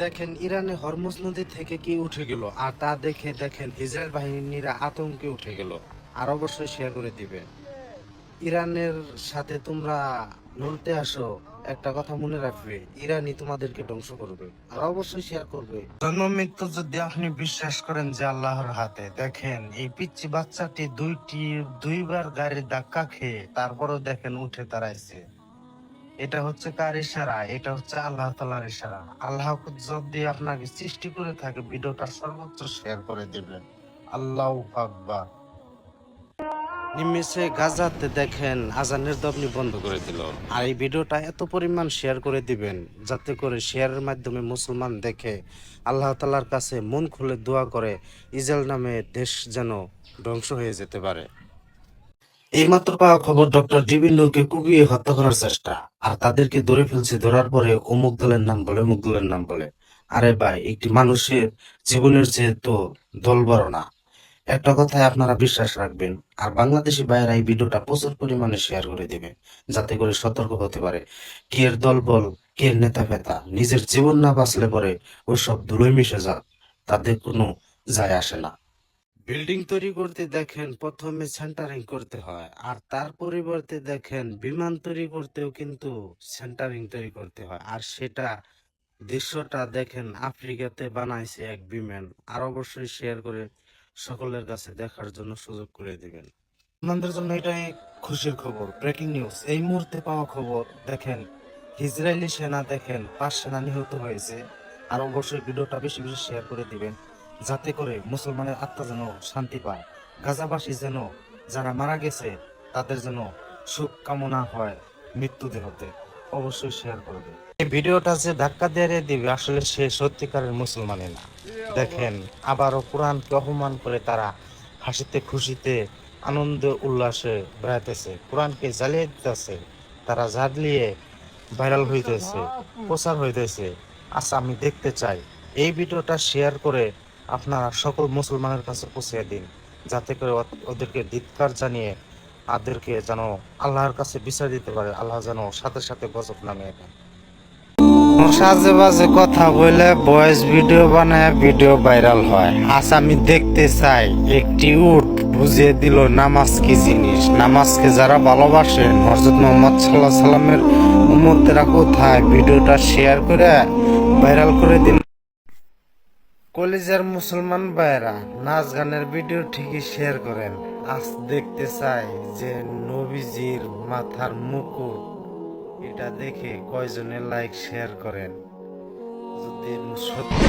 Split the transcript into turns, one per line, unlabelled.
দেখেন ইরানে হরমুজ নদী থেকে কি উঠে গেল, আর তা দেখে দেখেন ইসরায়েল বাহিনীরা আতঙ্কে উঠে গেল। আর অবশ্যই শেয়ার করে দিবে। ইরানের সাথে তোমরা লড়তে আসো, একটা কথা মনে রাখবে, ইরানই তোমাদেরকে ধ্বংস করবে। আর অবশ্যই শেয়ার করবে। জন্ম মৃত্যু যদি আপনি বিশ্বাস করেন যে আল্লাহর হাতে, দেখেন এই পিচ্চি বাচ্চাটি দুইবার গাড়ির ধাক্কা খেয়ে তারপরও দেখেন উঠে দাঁড়াইছে। এটা হচ্ছে কার ইশারা? এটা হচ্ছে আল্লাহ তাআলার ইশারা। আল্লাহ যদি আপনাকে সৃষ্টি করে থাকে, ভিডিওটা সর্বোচ্চ শেয়ার করে দিবেন। আল্লাহু আকবার। নিমেষে গাজাতে দেখেন আজানের দবনি বন্ধ করে দিল। আর এই ভিডিওটা এত পরিমাণ শেয়ার করে দিবেন, যাতে করে শেয়ারের মাধ্যমে মুসলমান দেখে আল্লাহ তাআলার কাছে মন খুলে দোয়া করে ইসরায়েল নামে দেশ যেন ধ্বংস হয়ে যেতে পারে। এইমাত্র পাওয়া খবর, ডক্টর ডিবি নূরকে কুপিয়ে হত্যা করার চেষ্টা। আর তাদেরকে ধরে ফেলছে, ধরার পরে অমুক দলের নাম বলে, অমুক দলের নাম বলে। আরে ভাই, একটি মানুষের জীবনের চেয়ে তো দল বড় না। একটা কথায় আপনারা বিশ্বাস রাখবেন। আর বাংলাদেশি ভাইয়েরা এই ভিডিওটা প্রচুর পরিমাণে শেয়ার করে দিবে, যাতে করে সতর্ক হতে পারে। কে এর দল বল, কে এর নেতা ফেতা, নিজের জীবন না বাঁচলে পরে ওসব ধুলোয় মিশে যাক, তাদের কোনো যায় আসে না। বিল্ডিং তৈরি করতে দেখেন প্রথমে সেন্টারিং করতে হয়, আর তার পরিবর্তে দেখেন বিমান তৈরি করতেও কিন্তু সেন্টারিং তৈরি করতে হয়। আর সেটা দৃশ্যটা দেখেন আফ্রিকাতে বানাইছে এক বিমান। আর অবশ্যই শেয়ার করে সকলের কাছে দেখার জন্য সুযোগ করে দিবেন। আপনাদের জন্য এটাই খুশির খবর, ব্রেকিং নিউজ। এই মুহূর্তে পাওয়া খবর, দেখেন ইসরায়েলি সেনা দেখেন 5 সেনা নিহত হয়েছে। আর অবশ্যই ভিডিওটা বেশি বেশি শেয়ার করে দিবেন, যাতে করে মুসলমানের আত্মা যেন শান্তি পায়। গাজাবাসী যেন, যারা মারা গেছে তাদের যেন সুখ কামনা হয় মৃত্যু দেহতে। অবশ্যই শেয়ার করবে। এই ভিডিওটা যে ধাক্কা দিয়ে দিবে, আসলে সে সত্যিকারের মুসলমানই না। দেখেন আবারও কোরআনকে অপমান করে তারা হাসিতে খুশিতে আনন্দ উল্লাসে বেড়াইতেছে, কোরআনকে জ্বালিয়ে দিতেছে, তারা জ্বালিয়ে ভাইরাল হইতেছে, প্রচার হইতেছে। আচ্ছা, আমি দেখতে চাই এই ভিডিওটা শেয়ার করে আপনারা সকল মুসলমানের কাছে পৌঁছে দিন, যাতে করে ওদেরকে ধিক্কার জানিয়ে তাদেরকে যেন আল্লাহর কাছে বিচার দিতে পারে। আল্লাহ যেন সাথে সাথে গজব নামিয়ে দেন। সাজে বাজে কথা বলে ভয়েস ভিডিও বানায় ভিডিও ভাইরাল হয়। আজ আমি দেখতে চাই একটি উট বুঝিয়ে দিল নামাজ কি জিনিস। নামাজকে যারা ভালোবাসেন, হযরত মুহাম্মদ সাল্লাল্লাহু আলাইহি সাল্লামের উম্মতেরা কোথায়, ভিডিওটা শেয়ার করে ভাইরাল করে দিন। কলিজার মুসলমান ভাইরা, নাচ গানের ভিডিও ঠিকই শেয়ার করেন। আজ দেখতে চাই যে নবীজির মাথার মুকুট, এটা দেখে কয়জনে লাইক শেয়ার করেন। যদি সত্যি